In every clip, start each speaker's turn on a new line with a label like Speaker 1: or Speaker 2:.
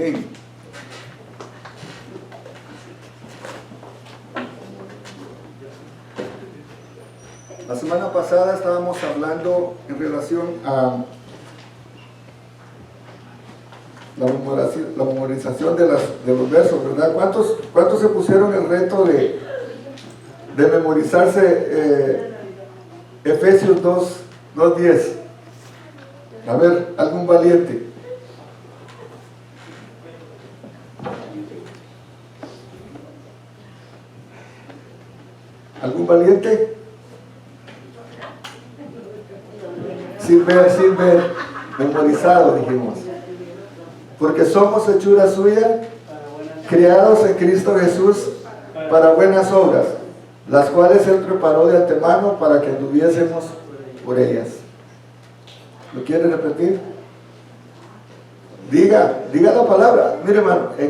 Speaker 1: Amén. La semana pasada estábamos hablando en relación a la memorización de los versos, ¿verdad? ¿Cuántos se pusieron el reto de memorizarse Efesios 2:10? A ver, algún valiente. ¿Algún valiente? Sin ver, memorizado, dijimos. Porque somos hechura suya, creados en Cristo Jesús para buenas obras, las cuales Él preparó de antemano para que anduviésemos por ellas. ¿Lo quiere repetir? Diga la palabra. Mire, hermano, mi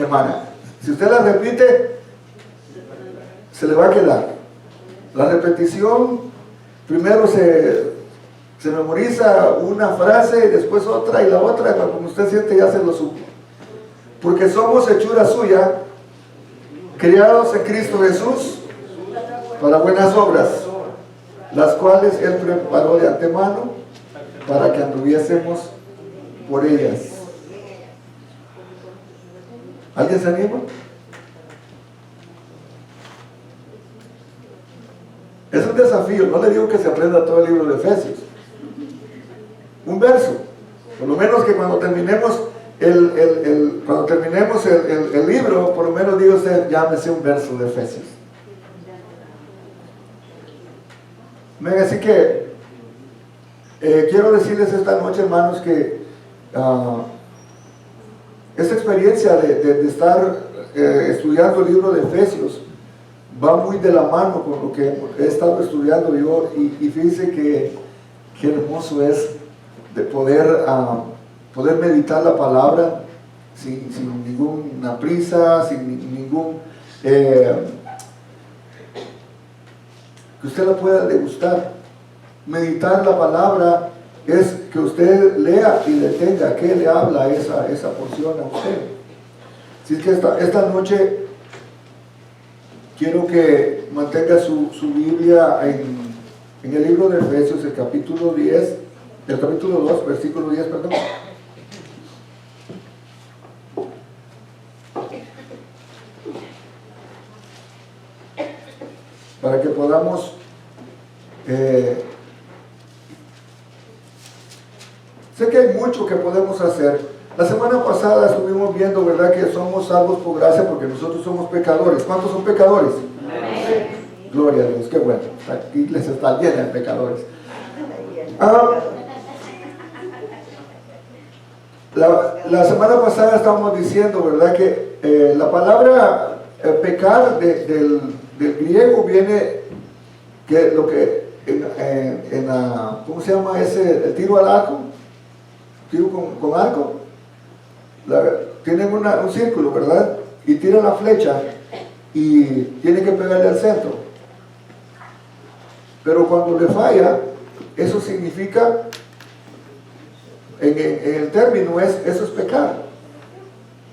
Speaker 1: hermana, si usted la repite, se le va a quedar. La repetición, primero se memoriza una frase, después otra y la otra, y cuando usted siente ya se lo supo. Porque somos hechura suya, criados en Cristo Jesús para buenas obras, las cuales Él preparó de antemano para que anduviésemos por ellas. ¿Alguien se anima? Es un desafío, no le digo que se aprenda todo el libro de Efesios. Un verso, por lo menos que cuando terminemos el libro, por lo menos diga usted, ya me sé un verso de Efesios. Así que quiero decirles esta noche, hermanos, que esta experiencia de estar estudiando el libro de Efesios va muy de la mano con lo que he estado estudiando yo, y fíjense que hermoso es de poder meditar la palabra sin ninguna prisa, sin ningún que usted la pueda degustar. Meditar la palabra es que usted lea y detenga qué le habla esa porción a usted. Así que esta noche quiero que mantenga su Biblia en el libro de Efesios, el capítulo 2, versículo 10, perdón. Para que podamos sé que hay mucho que podemos hacer. La semana pasada estuvimos viendo, ¿verdad?, que somos salvos por gracia porque nosotros somos pecadores. ¿Cuántos son pecadores? Amén. Gloria a Dios, qué bueno. La iglesia está llena de pecadores. La semana pasada estábamos diciendo, ¿verdad?, que la palabra pecar del griego viene, que lo que ¿cómo se llama el tiro al arco? Tiro con arco. Tienen un círculo, ¿verdad? Y tira la flecha y tiene que pegarle al centro. Pero cuando le falla, eso significa, en el término, eso es pecar.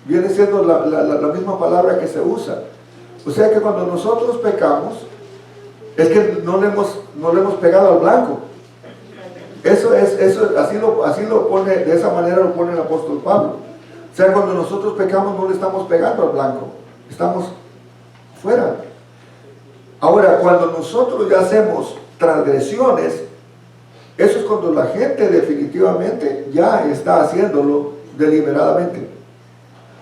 Speaker 1: Viene siendo la misma palabra que se usa. O sea que cuando nosotros pecamos, es que no le hemos pegado al blanco. Así lo pone, de esa manera lo pone el apóstol Pablo. O sea, cuando nosotros pecamos no le estamos pegando al blanco, estamos fuera. Ahora, cuando nosotros ya hacemos transgresiones, eso es cuando la gente definitivamente ya está haciéndolo deliberadamente.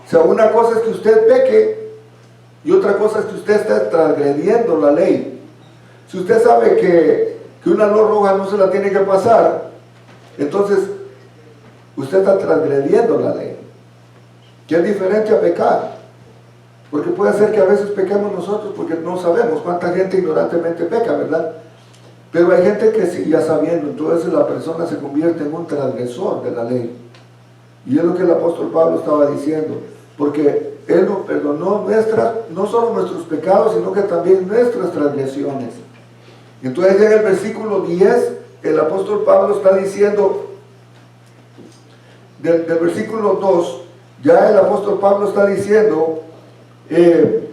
Speaker 1: O sea, una cosa es que usted peque y otra cosa es que usted está transgrediendo la ley. Si usted sabe que una luz roja no se la tiene que pasar, entonces usted está transgrediendo la ley, que es diferente a pecar. Porque puede ser que a veces pequemos nosotros porque no sabemos. Cuánta gente ignorantemente peca, ¿verdad? Pero hay gente que sí, ya sabiendo, entonces la persona se convierte en un transgresor de la ley. Y es lo que el apóstol Pablo estaba diciendo, porque Él nos perdonó no solo nuestros pecados, sino que también nuestras transgresiones. Entonces en el versículo 10, el apóstol Pablo está diciendo, del versículo 2, Ya el apóstol Pablo está diciendo, en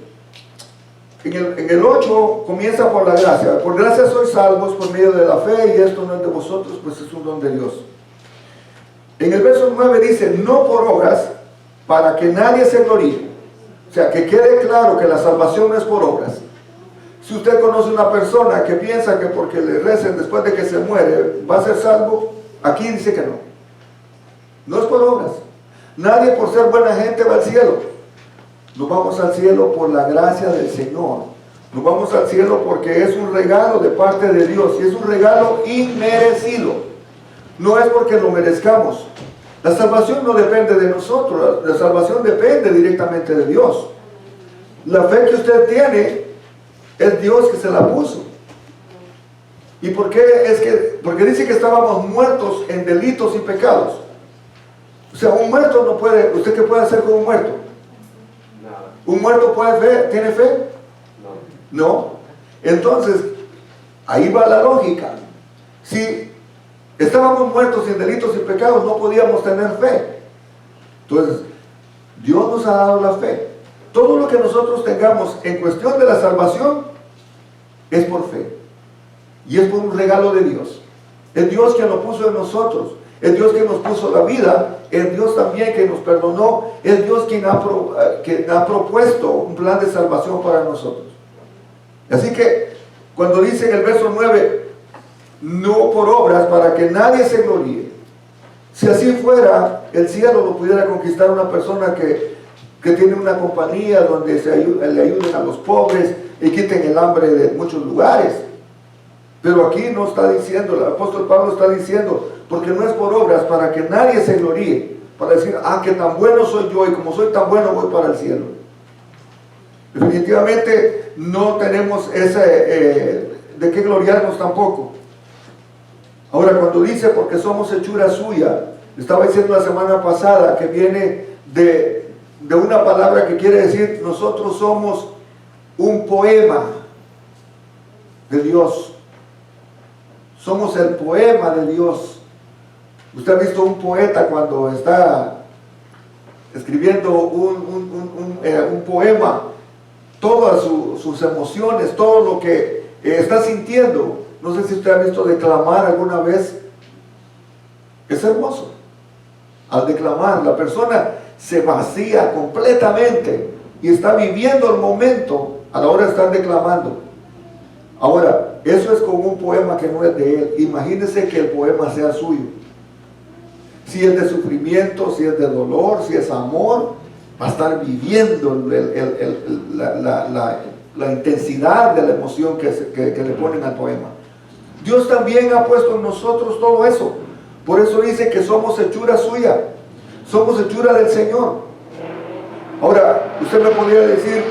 Speaker 1: el 8 comienza por la gracia. Por gracia sois salvos por medio de la fe, y esto no es de vosotros, pues es un don de Dios. En el verso 9 dice, no por obras, para que nadie se gloríe. O sea, que quede claro que la salvación no es por obras. Si usted conoce una persona que piensa que porque le recen después de que se muere va a ser salvo, aquí dice que no. No es por obras. Nadie por ser buena gente va al cielo. Nos vamos al cielo por la gracia del Señor. Nos vamos al cielo porque es un regalo de parte de Dios, y es un regalo inmerecido. No es porque lo merezcamos. La salvación no depende de nosotros, la salvación depende directamente de Dios. La fe que usted tiene es Dios que se la puso. ¿Y por qué? Porque dice que estábamos muertos en delitos y pecados. O sea, un muerto no puede. ¿Usted qué puede hacer con un muerto?
Speaker 2: Nada.
Speaker 1: ¿Un muerto tiene fe? No. Entonces, ahí va la lógica. Si estábamos muertos en delitos y pecados, no podíamos tener fe. Entonces, Dios nos ha dado la fe. Todo lo que nosotros tengamos en cuestión de la salvación es por fe. Y es por un regalo de Dios. Es Dios quien lo puso en nosotros. Es Dios quien nos puso la vida. Es Dios también quien nos perdonó. Es Dios quien ha propuesto un plan de salvación para nosotros. Así que cuando dice en el verso 9, no por obras, para que nadie se gloríe. Si así fuera, el cielo lo pudiera conquistar una persona que tiene una compañía donde le ayuden a los pobres y quiten el hambre de muchos lugares. Pero aquí no está diciendo, el apóstol Pablo está diciendo, porque no es por obras, para que nadie se gloríe, para decir, que tan bueno soy yo, y como soy tan bueno voy para el cielo. Definitivamente no tenemos de qué gloriarnos tampoco. Ahora, cuando dice porque somos hechura suya, estaba diciendo la semana pasada que viene de una palabra que quiere decir, nosotros somos un poema de Dios. Somos el poema de Dios. Usted ha visto un poeta cuando está escribiendo un poema, todas sus emociones, todo lo que está sintiendo. No sé si usted ha visto declamar alguna vez. Es hermoso. Al declamar, la persona se vacía completamente y está viviendo el momento a la hora de estar declamando. Ahora, eso es como un poema que no es de él. Imagínese que el poema sea suyo. Si es de sufrimiento, si es de dolor, si es amor, va a estar viviendo la intensidad de la emoción que le ponen al poema. Dios también ha puesto en nosotros todo eso. Por eso dice que somos hechura suya. Somos hechura del Señor. Ahora, usted me podría decir,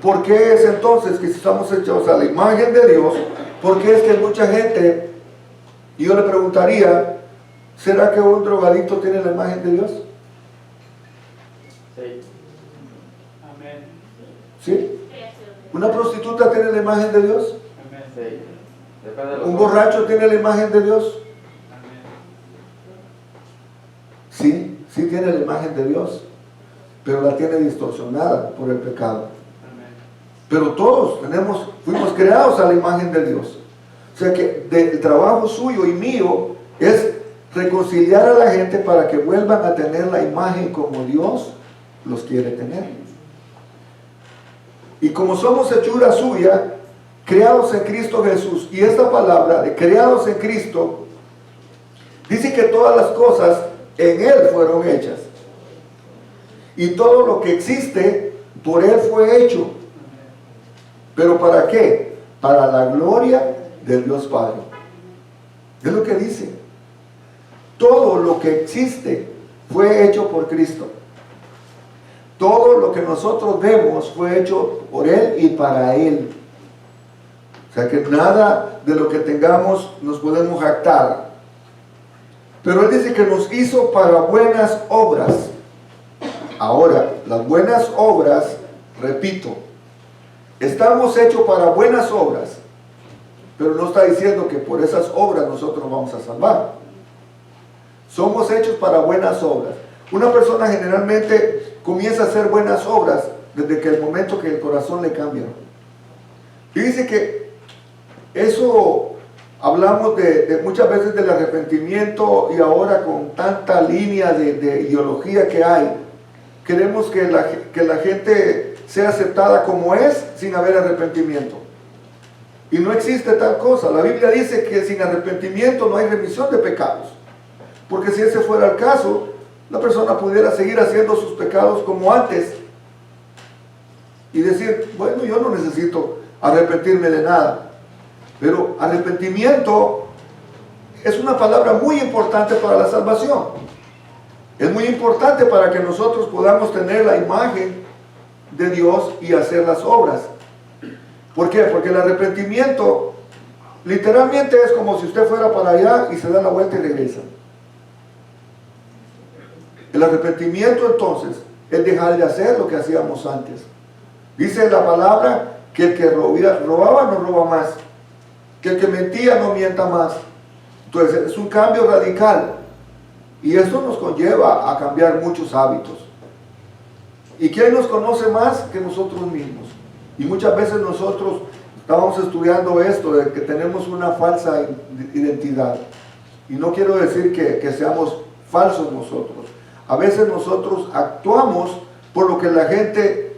Speaker 1: ¿por qué es entonces que si estamos hechos a la imagen de Dios? ¿Por qué es que mucha gente, y yo le preguntaría, ¿será que un drogadicto tiene la imagen de Dios?
Speaker 2: Sí.
Speaker 3: Amén.
Speaker 1: ¿Sí? ¿Una prostituta tiene la imagen de Dios?
Speaker 3: Amén.
Speaker 2: Sí. Depende de los
Speaker 1: ¿Un borracho tiene la imagen de Dios?
Speaker 3: Amén.
Speaker 1: Sí, sí tiene la imagen de Dios, pero la tiene distorsionada por el pecado.
Speaker 3: Amén.
Speaker 1: Pero todos fuimos creados a la imagen de Dios. O sea que el trabajo suyo y mío es reconciliar a la gente para que vuelvan a tener la imagen como Dios los quiere tener. Y como somos hechura suya, creados en Cristo Jesús, y esta palabra de creados en Cristo, dice que todas las cosas en Él fueron hechas. Y todo lo que existe, por Él fue hecho. ¿Pero para qué? Para la gloria del Dios Padre. Es lo que dice. Todo lo que existe fue hecho por Cristo. Todo lo que nosotros vemos fue hecho por Él y para Él. O sea que nada de lo que tengamos nos podemos jactar. Pero Él dice que nos hizo para buenas obras. Ahora, las buenas obras, repito, estamos hechos para buenas obras, pero no está diciendo que por esas obras nosotros vamos a salvar. Somos hechos para buenas obras. Una persona generalmente comienza a hacer buenas obras desde que el momento que el corazón le cambia. Y dice que eso hablamos de muchas veces del arrepentimiento, y ahora con tanta línea de ideología que hay, queremos que la gente sea aceptada como es sin haber arrepentimiento. Y no existe tal cosa. La Biblia dice que sin arrepentimiento no hay remisión de pecados. Porque si ese fuera el caso, la persona pudiera seguir haciendo sus pecados como antes y decir, bueno, yo no necesito arrepentirme de nada. Pero arrepentimiento es una palabra muy importante para la salvación. Es muy importante para que nosotros podamos tener la imagen de Dios y hacer las obras. ¿Por qué? Porque el arrepentimiento literalmente es como si usted fuera para allá y se da la vuelta y regresa. El arrepentimiento entonces es dejar de hacer lo que hacíamos antes. Dice la palabra que el que robaba no roba más, que el que mentía no mienta más. Entonces es un cambio radical, y esto nos conlleva a cambiar muchos hábitos. ¿Y quién nos conoce más que nosotros mismos? Y muchas veces nosotros estábamos estudiando esto de que tenemos una falsa identidad, y no quiero decir que seamos falsos nosotros. A veces nosotros actuamos por lo que la gente,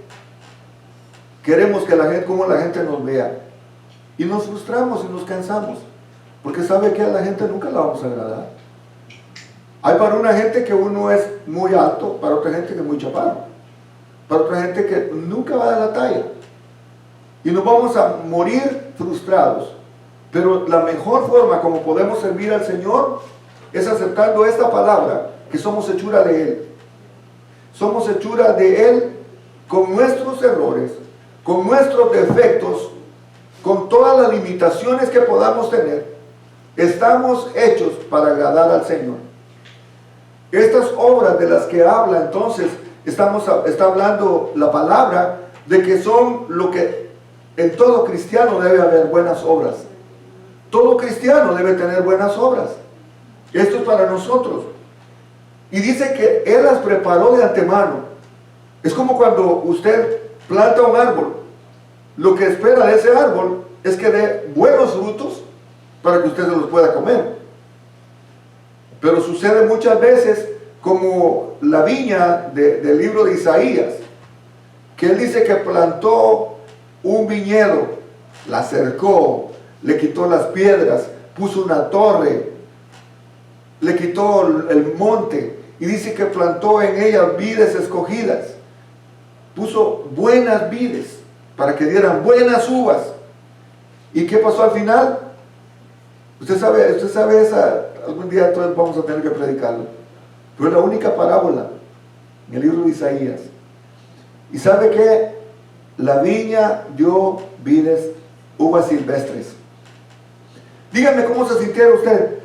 Speaker 1: queremos que la gente, como la gente nos vea, y nos frustramos y nos cansamos, porque sabe que a la gente nunca la vamos a agradar. Hay para una gente que uno es muy alto, para otra gente que es muy chaparro, para otra gente que nunca va a dar la talla, y nos vamos a morir frustrados. Pero la mejor forma como podemos servir al Señor es aceptando esta palabra, que somos hechura de Él. Somos hechura de Él con nuestros errores, con nuestros defectos, con todas las limitaciones que podamos tener. Estamos hechos para agradar al Señor. Estas obras de las que habla entonces, está hablando la palabra de que son lo que en todo cristiano debe haber: buenas obras. Todo cristiano debe tener buenas obras. Esto es para nosotros. Y dice que Él las preparó de antemano. Es como cuando usted planta un árbol. Lo que espera de ese árbol es que dé buenos frutos para que usted se los pueda comer. Pero sucede muchas veces como la viña del libro de Isaías, que él dice que plantó un viñedo, la cercó, le quitó las piedras, puso una torre, le quitó el monte, y dice que plantó en ella vides escogidas, puso buenas vides para que dieran buenas uvas. ¿Y qué pasó al final? Usted sabe esa, algún día todos vamos a tener que predicarlo, pero es la única parábola en el libro de Isaías. ¿Y sabe qué? La viña dio vides, uvas silvestres. Dígame cómo se sintiera usted.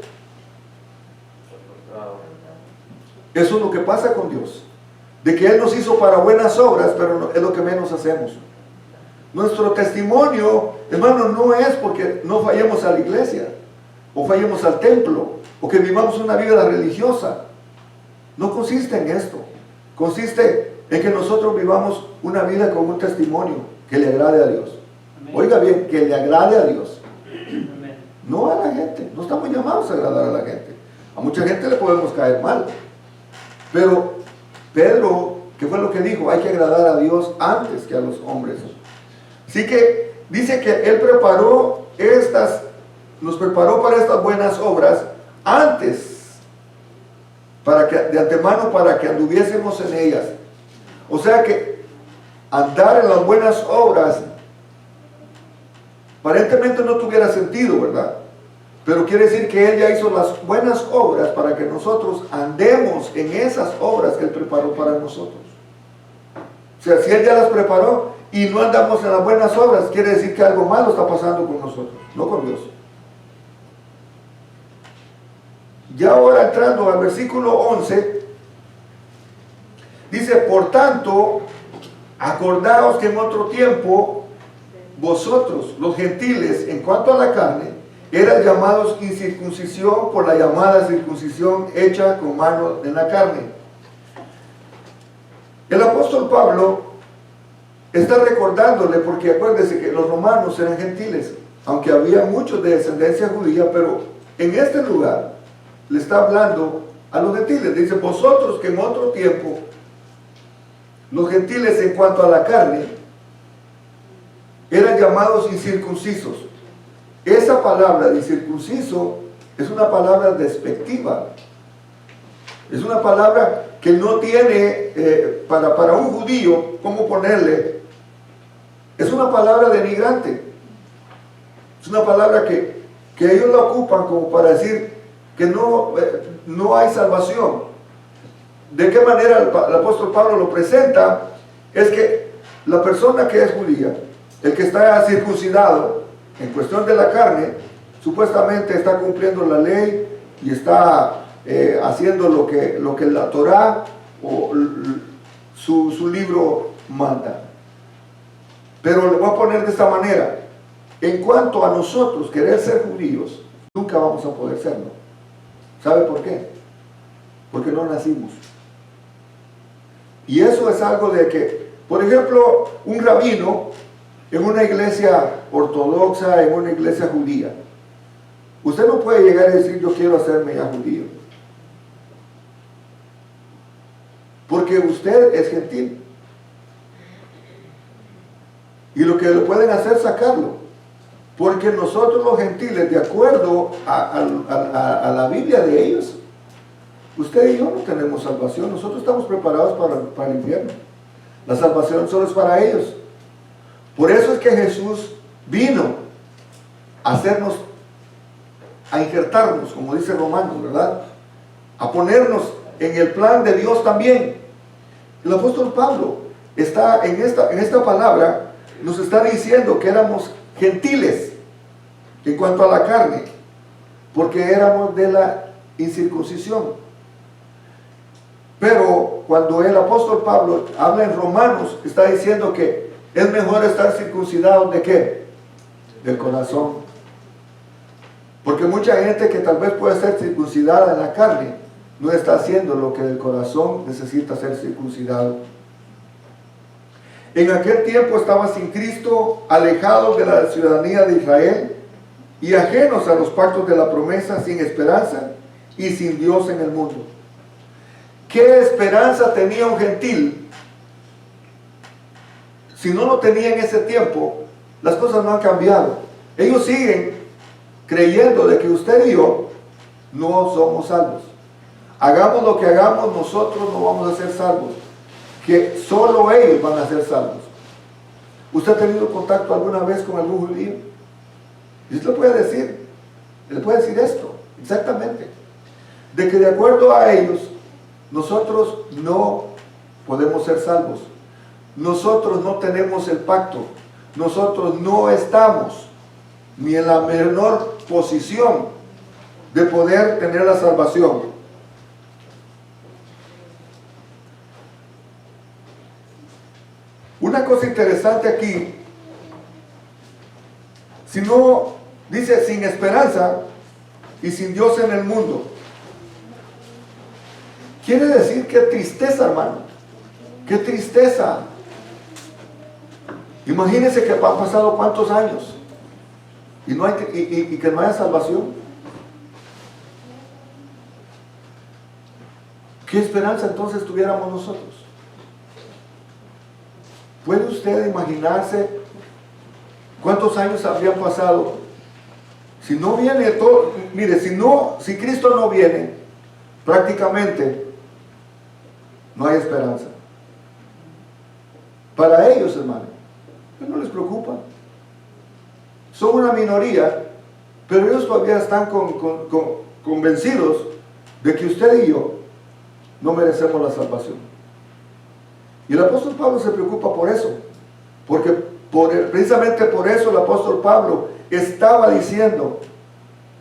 Speaker 1: Eso es lo que pasa con Dios, de que Él nos hizo para buenas obras, pero es lo que menos hacemos. Nuestro testimonio, hermano, no es porque no fallemos a la iglesia, o fallemos al templo, o que vivamos una vida religiosa. No consiste en esto. Consiste en que nosotros vivamos una vida con un testimonio que le agrade a Dios. Amén. Oiga bien, que le agrade a Dios. Amén. No a la gente. No estamos llamados a agradar a la gente. A mucha gente le podemos caer mal. Pero Pedro, ¿qué fue lo que dijo? Hay que agradar a Dios antes que a los hombres. Así que dice que Él nos preparó para estas buenas obras antes, de antemano, para que anduviésemos en ellas. O sea que andar en las buenas obras aparentemente no tuviera sentido, ¿verdad? Pero quiere decir que Él ya hizo las buenas obras para que nosotros andemos en esas obras que Él preparó para nosotros. O sea, si Él ya las preparó y no andamos en las buenas obras, quiere decir que algo malo está pasando con nosotros, no con Dios. Ya ahora entrando al versículo 11, dice: por tanto, acordaos que en otro tiempo vosotros, los gentiles, en cuanto a la carne, eran llamados incircuncisión por la llamada circuncisión hecha con mano en la carne, El apóstol Pablo está recordándole, porque acuérdense que los romanos eran gentiles, aunque había muchos de descendencia judía, pero en este lugar le está hablando a los gentiles. Dice, vosotros que en otro tiempo, los gentiles en cuanto a la carne, eran llamados incircuncisos. Esa palabra de incircunciso es una palabra despectiva. Es una palabra que no tiene, para un judío, ¿cómo ponerle? Es una palabra denigrante. Es una palabra que ellos la ocupan como para decir que no hay salvación. ¿De qué manera el apóstol Pablo lo presenta? Es que la persona que es judía, el que está circuncidado en cuestión de la carne, supuestamente está cumpliendo la ley y está haciendo lo que la Torá o su libro manda. Pero le voy a poner de esta manera: en cuanto a nosotros querer ser judíos, nunca vamos a poder serlo. ¿Sabe por qué? Porque no nacimos. Y eso es algo de que, por ejemplo, un rabino en una iglesia ortodoxa, en una iglesia judía, usted no puede llegar y decir, yo quiero hacerme ya judío, porque usted es gentil. Y lo que le pueden hacer es sacarlo, porque nosotros los gentiles, de acuerdo a la Biblia de ellos, usted y yo no tenemos salvación. Nosotros estamos preparados para el infierno. La salvación solo es para ellos. Por eso es que Jesús vino a hacernos, a injertarnos, como dice Romanos, ¿verdad? A ponernos en el plan de Dios también. El apóstol Pablo está en esta palabra, nos está diciendo que éramos gentiles en cuanto a la carne, porque éramos de la incircuncisión. Pero cuando el apóstol Pablo habla en Romanos, está diciendo que es mejor estar circuncidado ¿de qué? Del corazón. Porque mucha gente que tal vez puede ser circuncidada en la carne, no está haciendo lo que del corazón necesita ser circuncidado. En aquel tiempo estaban sin Cristo, alejados de la ciudadanía de Israel y ajenos a los pactos de la promesa, sin esperanza y sin Dios en el mundo. ¿Qué esperanza tenía un gentil? Si no lo tenía en ese tiempo, las cosas no han cambiado. Ellos siguen creyendo de que usted y yo no somos salvos. Hagamos lo que hagamos, nosotros no vamos a ser salvos. Que solo ellos van a ser salvos. ¿Usted ha tenido contacto alguna vez con algún judío? Y usted le puede decir esto, exactamente. De que de acuerdo a ellos, nosotros no podemos ser salvos. Nosotros no tenemos el pacto. Nosotros no estamos ni en la menor posición de poder tener la salvación. Una cosa interesante aquí, si no, dice sin esperanza y sin Dios en el mundo. Quiere decir qué tristeza, hermano, qué tristeza. Imagínense que han pasado cuántos años y que no haya salvación. ¿Qué esperanza entonces tuviéramos nosotros? ¿Puede usted imaginarse cuántos años habrían pasado? Si no viene todo, mire, si Cristo no viene, prácticamente no hay esperanza. Para ellos, hermano, no les preocupa. Son una minoría, pero ellos todavía están convencidos de que usted y yo no merecemos la salvación. Y el apóstol Pablo se preocupa por eso, porque precisamente por eso el apóstol Pablo estaba diciendo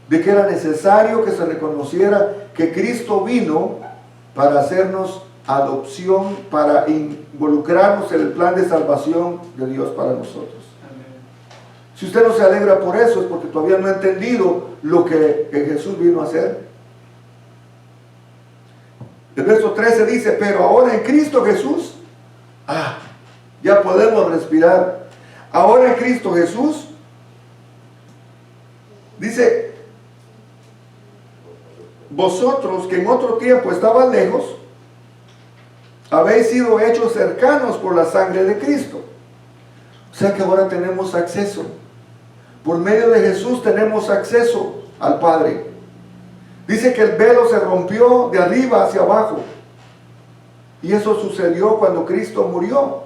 Speaker 1: de que era necesario que se reconociera que Cristo vino para hacernos adopción, para involucrarnos en el plan de salvación de Dios para nosotros.
Speaker 3: Amén.
Speaker 1: Si usted no se alegra por eso, es porque todavía no ha entendido lo que Jesús vino a hacer. El verso 13 dice, pero ahora en Cristo Jesús, Ya podemos respirar. Ahora en Cristo Jesús, dice, vosotros que en otro tiempo estaban lejos, habéis sido hechos cercanos por la sangre de Cristo. O sea que ahora tenemos acceso. Por medio de Jesús tenemos acceso al Padre. Dice que el velo se rompió de arriba hacia abajo. Y eso sucedió cuando Cristo murió,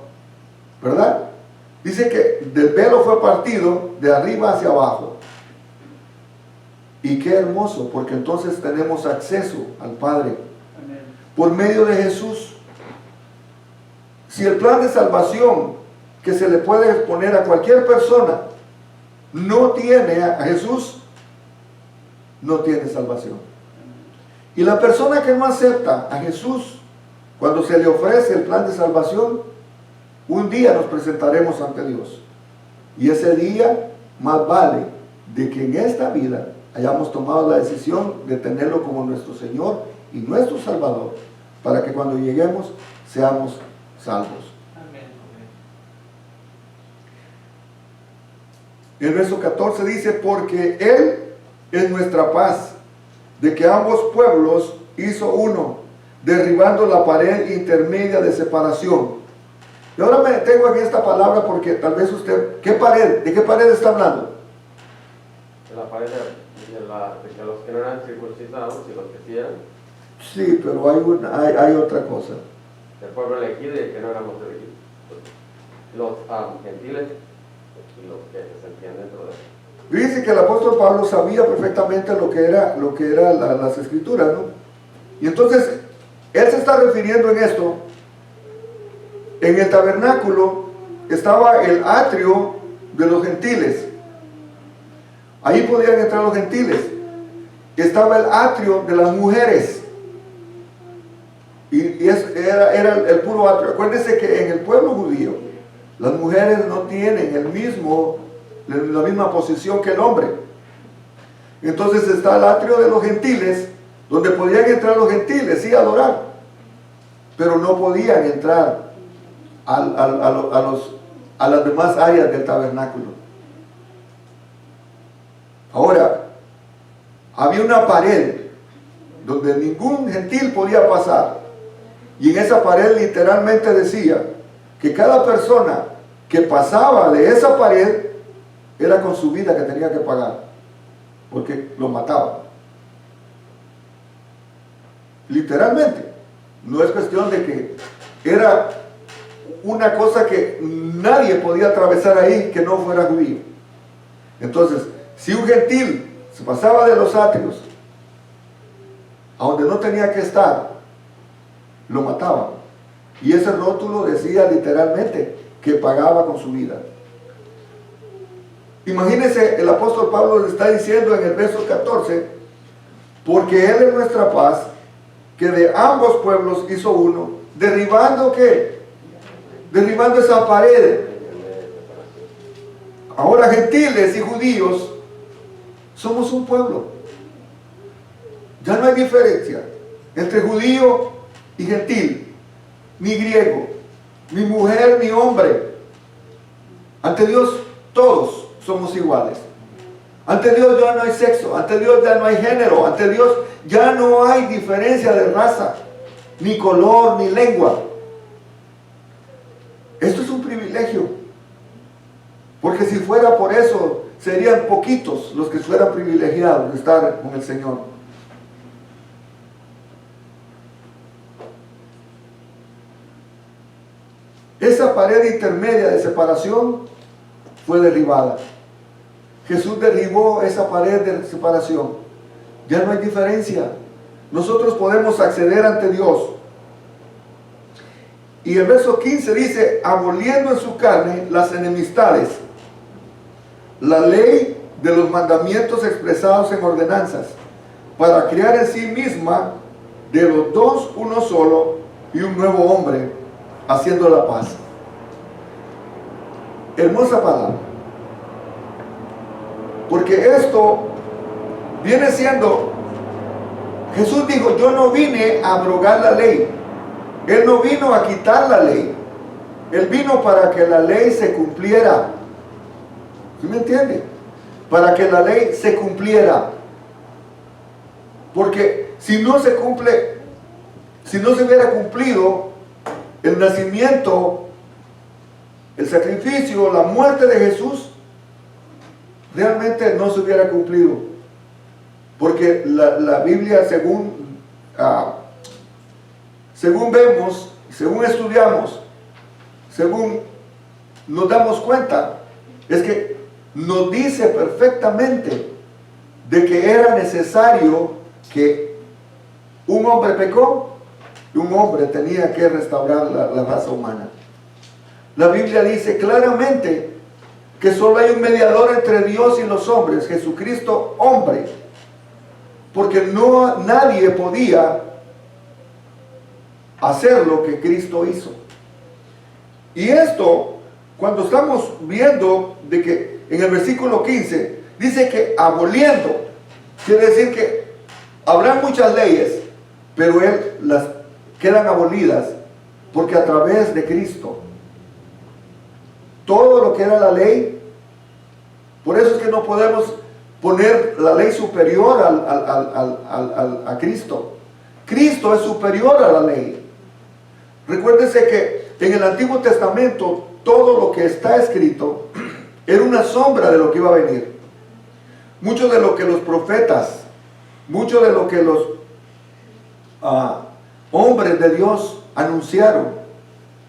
Speaker 1: ¿verdad? Dice que del velo fue partido de arriba hacia abajo. Y qué hermoso, porque entonces tenemos acceso al Padre.
Speaker 3: Amén.
Speaker 1: Por medio de Jesús. Si el plan de salvación que se le puede exponer a cualquier persona no tiene a Jesús, no tiene salvación. Y la persona que no acepta a Jesús, cuando se le ofrece el plan de salvación, un día nos presentaremos ante Dios. Y ese día más vale de que en esta vida hayamos tomado la decisión de tenerlo como nuestro Señor y nuestro Salvador, para que cuando lleguemos seamos salvos.
Speaker 3: Amén.
Speaker 1: El verso 14 dice, porque Él es nuestra paz, de que ambos pueblos hizo uno, derribando la pared intermedia de separación. Y ahora me detengo en esta palabra porque tal vez usted, ¿qué pared? ¿De qué pared está hablando?
Speaker 2: De la pared de los que no eran circuncidados y los que sí eran.
Speaker 1: Sí, pero hay otra cosa.
Speaker 2: El pueblo elegido y el que no éramos elegidos. Los gentiles y los que se sentían dentro de él.
Speaker 1: Dice que el apóstol Pablo sabía perfectamente lo que era las escrituras, ¿no? Y entonces, él se está refiriendo en esto. En el tabernáculo estaba el atrio de los gentiles. Ahí podían entrar los gentiles. Estaba el atrio de las mujeres. Y era el puro atrio. Acuérdense que en el pueblo judío, las mujeres no tienen la misma posición que el hombre. Entonces está el atrio de los gentiles, donde podían entrar los gentiles, sí, a adorar, pero no podían entrar a las demás áreas del tabernáculo. Ahora, había una pared donde ningún gentil podía pasar, y en esa pared literalmente decía que cada persona que pasaba de esa pared era con su vida que tenía que pagar, porque lo mataban. Literalmente. No es cuestión de que era una cosa que nadie podía atravesar ahí que no fuera judío. Entonces, si un gentil se pasaba de los atrios a donde no tenía que estar, lo mataban. Y ese rótulo decía literalmente que pagaba con su vida. Imagínense, el apóstol Pablo le está diciendo en el verso 14, porque Él es nuestra paz, que de ambos pueblos hizo uno, derribando ¿qué? Derribando esa pared. Ahora gentiles y judíos somos un pueblo. Ya no hay diferencia entre judío y gentil, ni griego, ni mujer, ni hombre. Ante Dios todos somos iguales. Ante Dios ya no hay sexo, ante Dios ya no hay género, ante Dios ya no hay diferencia de raza, ni color, ni lengua. Esto es un privilegio, porque si fuera por eso, serían poquitos los que fueran privilegiados de estar con el Señor. Esa pared intermedia de separación fue derribada. Jesús derribó esa pared de separación. Ya no hay diferencia. Nosotros podemos acceder ante Dios. Y el verso 15 dice, aboliendo en su carne las enemistades, la ley de los mandamientos expresados en ordenanzas, para crear en sí misma de los dos uno solo y un nuevo hombre, haciendo la paz. Hermosa palabra. Porque esto viene siendo, Jesús dijo, yo no vine a abrogar la ley. Él no vino a quitar la ley. Él vino para que la ley se cumpliera. ¿Sí me entiende? Para que la ley se cumpliera. Porque si no se cumple, si no se hubiera cumplido el nacimiento, el sacrificio, la muerte de Jesús, realmente no se hubiera cumplido. Porque la Biblia, según vemos, según estudiamos, según nos damos cuenta, es que nos dice perfectamente de que era necesario que un hombre pecó y un hombre tenía que restaurar la raza humana. La Biblia dice claramente que solo hay un mediador entre Dios y los hombres, Jesucristo hombre, porque nadie podía hacer lo que Cristo hizo. Y esto, cuando estamos viendo de que en el versículo 15 dice que aboliendo, quiere decir que habrá muchas leyes, pero las quedan abolidas porque a través de Cristo todo lo que era la ley, por eso es que no podemos poner la ley superior a Cristo. Cristo es superior a la ley. Recuérdense que en el Antiguo Testamento todo lo que está escrito era una sombra de lo que iba a venir. Mucho de lo que los profetas, mucho de lo que los hombres de Dios anunciaron,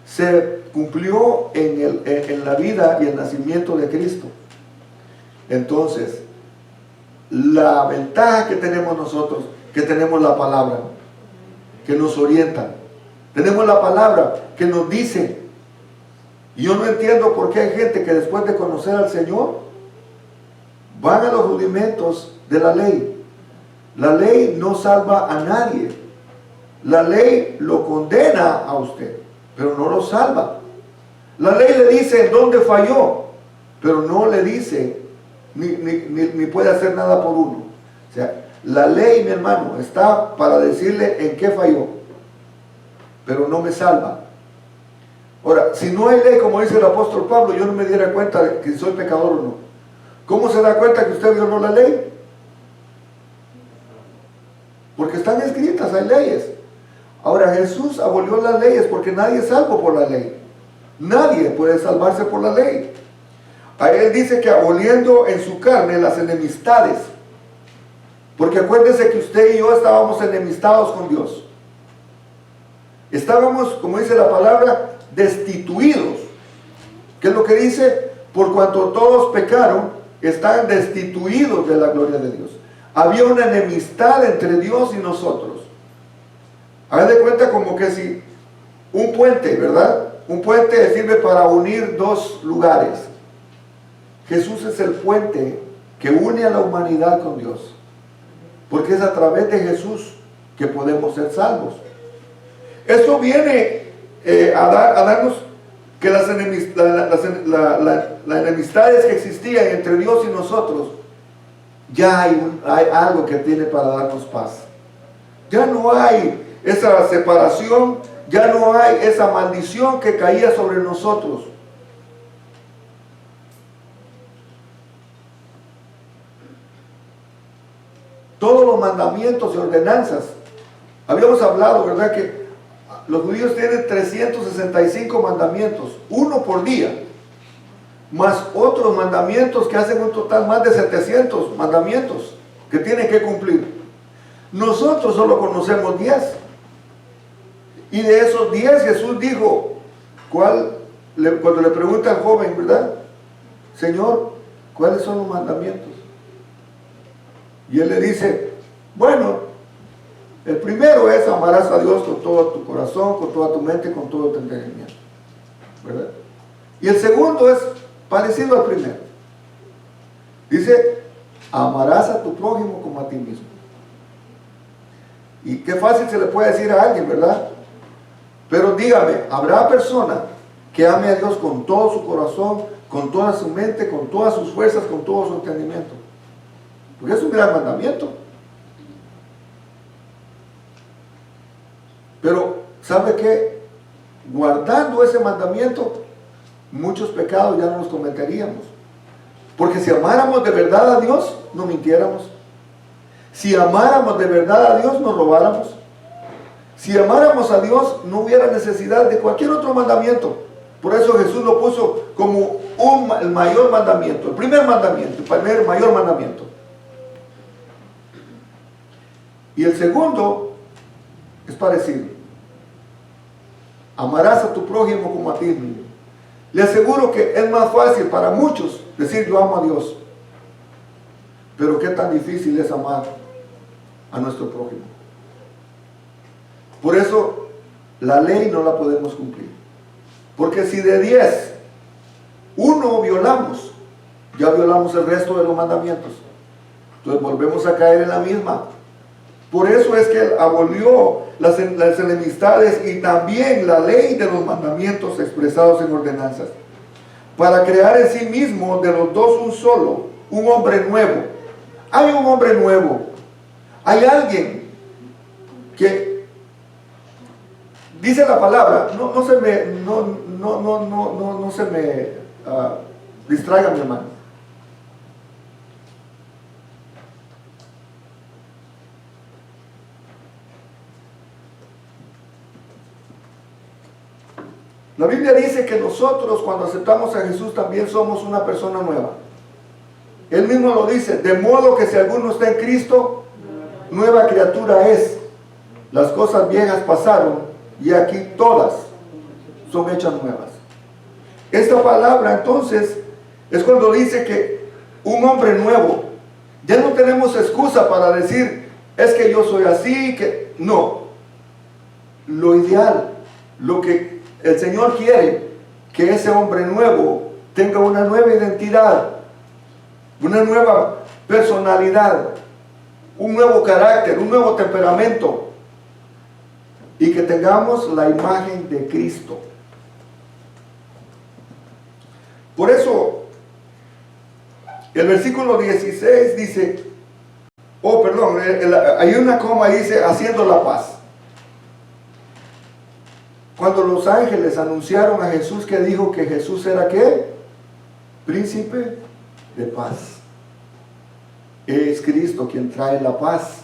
Speaker 1: se cumplió en la vida y el nacimiento de Cristo. Entonces, la ventaja que tenemos nosotros, que tenemos la palabra, que nos orienta. Tenemos la palabra que nos dice. Y yo no entiendo por qué hay gente que después de conocer al Señor, van a los rudimentos de la ley. La ley no salva a nadie. La ley lo condena a usted, pero no lo salva. La ley le dice dónde falló, pero no le dice ni puede hacer nada por uno. O sea, la ley, mi hermano, está para decirle en qué falló, pero no me salva. Ahora, si no hay ley, como dice el apóstol Pablo, yo no me diera cuenta de que soy pecador o no. ¿Cómo se da cuenta que usted violó la ley? Porque están escritas, hay leyes. Ahora, Jesús abolió las leyes porque nadie es salvo por la ley. Nadie puede salvarse por la ley. A él dice que aboliendo en su carne las enemistades. Porque acuérdense que usted y yo estábamos enemistados con Dios. Estábamos, como dice la palabra, destituidos. ¿Qué es lo que dice? Por cuanto todos pecaron, están destituidos de la gloria de Dios. Había una enemistad entre Dios y nosotros. Hagan de cuenta como que si un puente, ¿verdad? Un puente sirve para unir dos lugares. Jesús es el puente que une a la humanidad con Dios. Porque es a través de Jesús que podemos ser salvos. Esto viene a darnos que las enemistades que existían entre Dios y nosotros, ya hay algo que tiene para darnos paz. Ya no hay esa separación, ya no hay esa maldición que caía sobre nosotros. Todos los mandamientos y ordenanzas, habíamos hablado, ¿verdad?, que los judíos tienen 365 mandamientos, uno por día, más otros mandamientos que hacen un total más de 700 mandamientos que tienen que cumplir. Nosotros solo conocemos 10. Y de esos 10 Jesús dijo, cuando le pregunta al joven, ¿verdad? Señor, ¿cuáles son los mandamientos? Y él le dice, bueno, el primero es amarás a Dios con todo tu corazón, con toda tu mente, con todo tu entendimiento, ¿verdad? Y el segundo es parecido al primero. Dice, amarás a tu prójimo como a ti mismo. Y qué fácil se le puede decir a alguien, ¿verdad? Pero dígame, ¿habrá persona que ame a Dios con todo su corazón, con toda su mente, con todas sus fuerzas, con todo su entendimiento? Porque es un gran mandamiento. Pero, ¿sabe qué? guardando ese mandamiento, muchos pecados ya no los cometeríamos. Porque si amáramos de verdad a Dios, no mintiéramos. Si amáramos de verdad a Dios, no robáramos. Si amáramos a Dios, no hubiera necesidad de cualquier otro mandamiento. Por eso Jesús lo puso como el mayor mandamiento, el primer mandamiento, el mayor mandamiento. Y el segundo es parecido. Amarás a tu prójimo como a ti mismo. Le aseguro que es más fácil para muchos decir yo amo a Dios. Pero qué tan difícil es amar a nuestro prójimo. Por eso la ley no la podemos cumplir. Porque si de 10, uno violamos, ya violamos el resto de los mandamientos. Entonces volvemos a caer en la misma. Por eso es que abolió las enemistades y también la ley de los mandamientos expresados en ordenanzas, para crear en sí mismo de los dos un solo, un hombre nuevo. Hay un hombre nuevo. Hay alguien que dice la palabra, no se me distraiga, mi hermano. La Biblia dice que nosotros cuando aceptamos a Jesús también somos una persona nueva. Él mismo lo dice, de modo que si alguno está en Cristo, nueva criatura es. Las cosas viejas pasaron y aquí todas son hechas nuevas. Esta palabra entonces es cuando dice que un hombre nuevo, ya no tenemos excusa para decir, es que yo soy así, que no. Lo ideal, lo que el Señor quiere, que ese hombre nuevo tenga una nueva identidad, una nueva personalidad, un nuevo carácter, un nuevo temperamento, y que tengamos la imagen de Cristo. Por eso, el versículo 16 dice, hay una coma, dice, haciendo la paz. Cuando los ángeles anunciaron a Jesús, que dijo que Jesús era ¿qué? Príncipe de paz. Es Cristo quien trae la paz.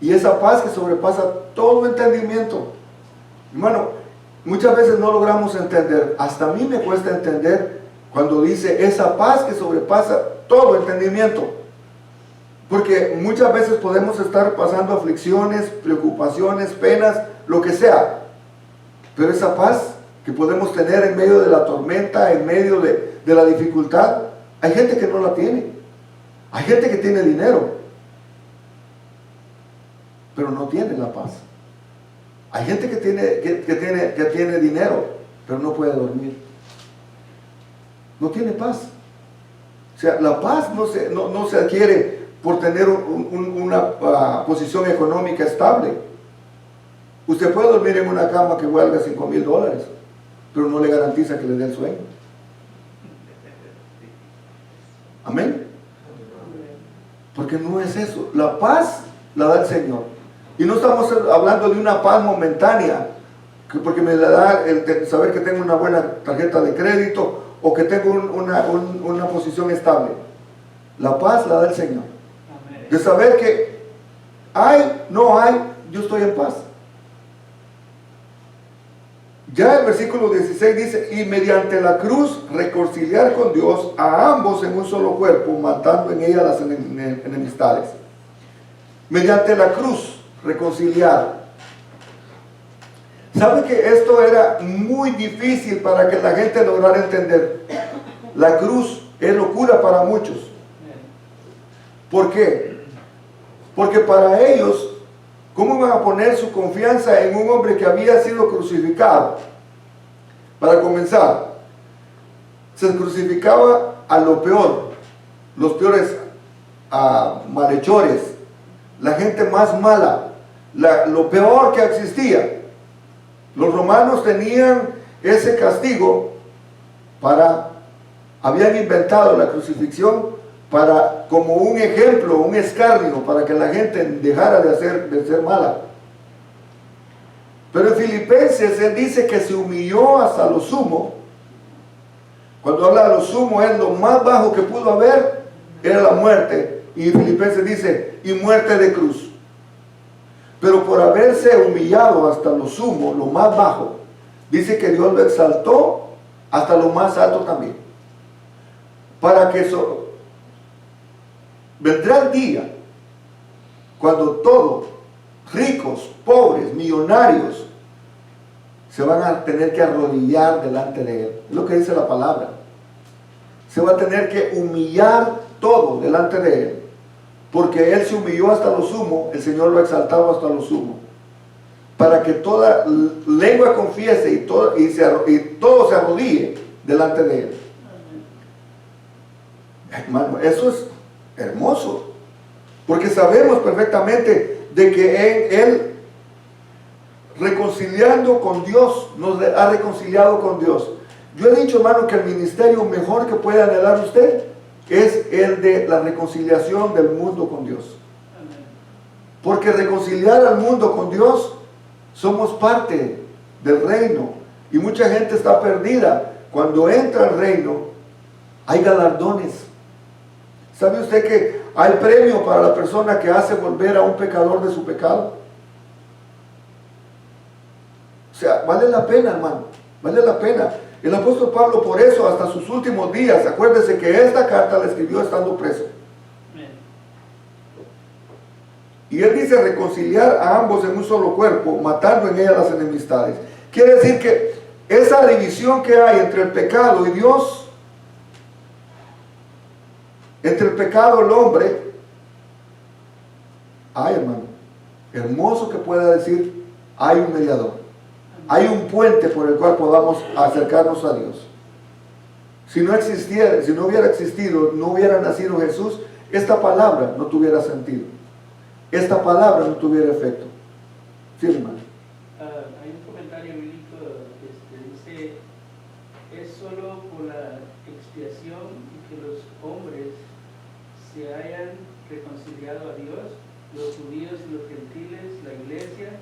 Speaker 1: Y esa paz que sobrepasa todo entendimiento. Hermano, muchas veces no logramos entender. Hasta a mí me cuesta entender cuando dice esa paz que sobrepasa todo entendimiento. Porque muchas veces podemos estar pasando aflicciones, preocupaciones, penas, lo que sea. Pero esa paz que podemos tener en medio de la tormenta, en medio de la dificultad, hay gente que no la tiene. Hay gente que tiene dinero, pero no tiene la paz. Hay gente que tiene dinero, pero no puede dormir. No tiene paz. O sea, la paz no se adquiere por tener una posición económica estable. Usted puede dormir en una cama que valga $5,000, pero no le garantiza que le dé el sueño. Amén. Porque no es eso. La paz la da el Señor. Y no estamos hablando de una paz momentánea, porque me la da el saber que tengo una buena tarjeta de crédito o que tengo una posición estable. La paz la da el Señor. De saber que hay, no hay, yo estoy en paz. Ya el versículo 16 dice, y mediante la cruz reconciliar con Dios a ambos en un solo cuerpo, matando en ella las enemistades. Mediante la cruz reconciliar. ¿Sabe que esto era muy difícil para que la gente lograra entender? La cruz es locura para muchos. ¿Por qué? Porque para ellos, ¿cómo iban a poner su confianza en un hombre que había sido crucificado? Para comenzar, se crucificaba a lo peor, los peores malhechores, la gente más mala, lo peor que existía. Los romanos tenían ese castigo habían inventado la crucifixión como un ejemplo, un escarnio, para que la gente dejara de ser mala. Pero en Filipenses él dice que se humilló hasta lo sumo. Cuando habla de lo sumo, es lo más bajo que pudo haber, era la muerte. Y Filipenses dice, y muerte de cruz. Pero por haberse humillado hasta lo sumo, lo más bajo, dice que Dios lo exaltó hasta lo más alto también. Para que vendrá el día cuando todos, ricos, pobres, millonarios, se van a tener que arrodillar delante de Él. Es lo que dice la palabra. Se va a tener que humillar todo delante de Él. Porque Él se humilló hasta lo sumo, el Señor lo ha exaltado hasta lo sumo. Para que toda lengua confiese y todo se arrodille delante de Él. Hermano, eso es hermoso. Porque sabemos perfectamente de que Él, reconciliando con Dios, nos ha reconciliado con Dios. Yo he dicho, hermano, que el ministerio mejor que puede anhelar usted es el de la reconciliación del mundo con Dios. Porque reconciliar al mundo con Dios, somos parte del reino. Y mucha gente está perdida. Cuando entra al reino, hay galardones. ¿Sabe usted que hay premio para la persona que hace volver a un pecador de su pecado? O sea, vale la pena, hermano, vale la pena. El apóstol Pablo, por eso, hasta sus últimos días, acuérdese que esta carta la escribió estando preso. Y él dice reconciliar a ambos en un solo cuerpo, matando en ella las enemistades. Quiere decir que esa división que hay entre el pecado y Dios, entre el pecado y el hombre, ay, hermano, hermoso que pueda decir, hay un mediador. Hay un puente por el cual podamos acercarnos a Dios. Si no existiera, si no hubiera existido, no hubiera nacido Jesús, esta palabra no tuviera sentido. Esta palabra no tuviera efecto. Sí, hermano.
Speaker 3: Hay un comentario bíblico que dice, es solo por la expiación que los hombres se hayan reconciliado a Dios, los judíos y los gentiles, la iglesia,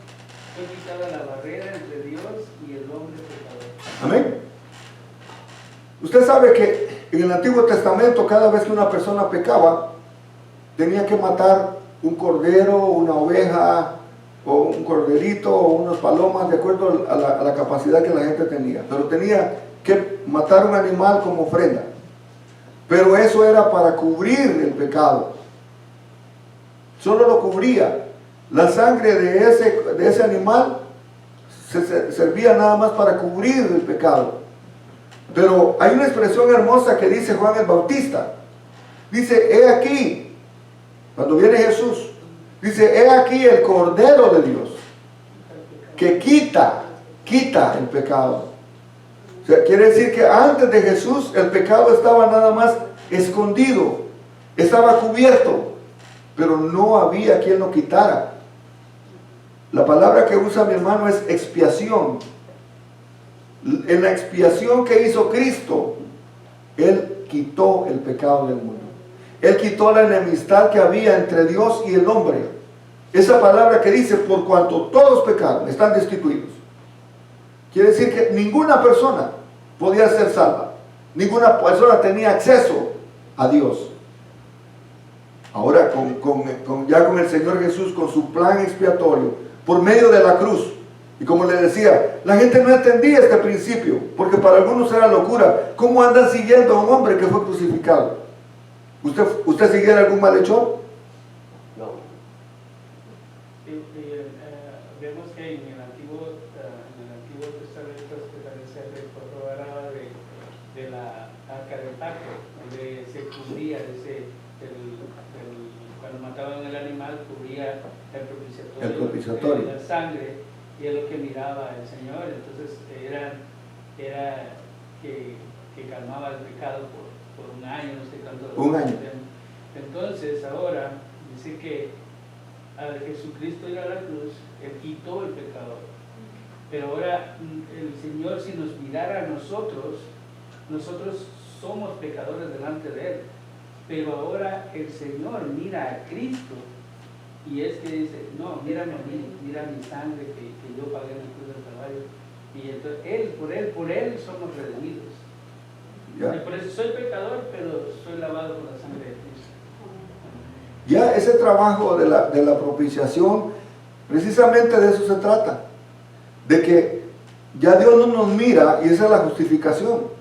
Speaker 3: fue quitada la barrera entre Dios y el hombre pecador.
Speaker 1: Amén. Usted sabe que en el Antiguo Testamento, cada vez que una persona pecaba, tenía que matar un cordero, una oveja, o un corderito, o unas palomas, de acuerdo a la capacidad que la gente tenía. Pero tenía que matar un animal como ofrenda. Pero eso era para cubrir el pecado. Solo lo cubría. La sangre de ese animal servía nada más para cubrir el pecado. Pero hay una expresión hermosa que dice Juan el Bautista. Dice, he aquí, cuando viene Jesús, dice, he aquí el Cordero de Dios, que quita el pecado. O sea, quiere decir que antes de Jesús el pecado estaba nada más escondido, estaba cubierto, pero no había quien lo quitara. La palabra que usa mi hermano es expiación. En la expiación que hizo Cristo, Él quitó el pecado del mundo. Él quitó la enemistad que había entre Dios y el hombre. Esa palabra que dice, por cuanto todos pecaron, están destituidos. Quiere decir que ninguna persona podía ser salva. Ninguna persona tenía acceso a Dios. Ahora, ya con el Señor Jesús, con su plan expiatorio, por medio de la cruz. Y como le decía, la gente no entendía este principio, porque para algunos era locura. ¿Cómo andan siguiendo a un hombre que fue crucificado? ¿Usted siguiera algún malhechor?
Speaker 2: No.
Speaker 3: Vemos que en el Antiguo Testamento también se hablaba de la arca del pacto, donde se cubría cuando mataban el animal, cubría el propiciatorio, la sangre, y es lo que miraba el Señor. Entonces era que calmaba el pecado por un año, no sé cuánto.
Speaker 1: Un año.
Speaker 3: Entonces ahora dice que al Jesucristo ir a la cruz, Él quitó el pecado. Pero ahora el Señor, si nos mirara a nosotros somos pecadores delante de Él. Pero ahora el Señor mira a Cristo Y es que dice, no, mírame a mí, mira mi sangre que yo pagué en la cruz del Calvario. Y entonces por él somos redimidos.
Speaker 1: Ya.
Speaker 3: Y por eso soy pecador, pero soy lavado por la sangre de Cristo.
Speaker 1: Ya ese trabajo de la propiciación, precisamente de eso se trata. De que ya Dios no nos mira, y esa es la justificación.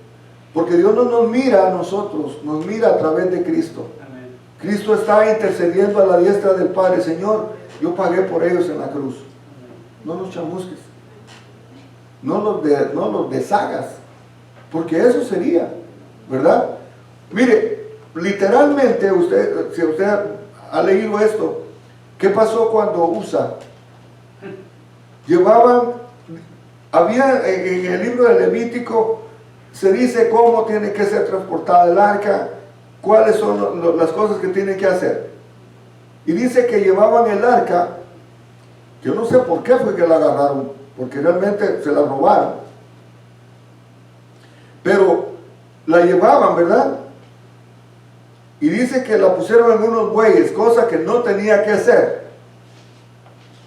Speaker 1: Porque Dios no nos mira a nosotros, nos mira a través de Cristo.
Speaker 3: Amén.
Speaker 1: Cristo está intercediendo a la diestra del Padre. Señor, yo pagué por ellos en la cruz. No los chamusques. No los deshagas. Porque eso sería, ¿verdad? Mire, literalmente, si usted ha leído esto, ¿qué pasó cuando USA? Había en el libro de Levítico, se dice cómo tiene que ser transportada el arca, cuáles son las cosas que tienen que hacer. Y dice que llevaban el arca, yo no sé por qué fue que la agarraron, porque realmente se la robaron. Pero la llevaban, ¿verdad? Y dice que la pusieron en unos bueyes, cosa que no tenía que hacer.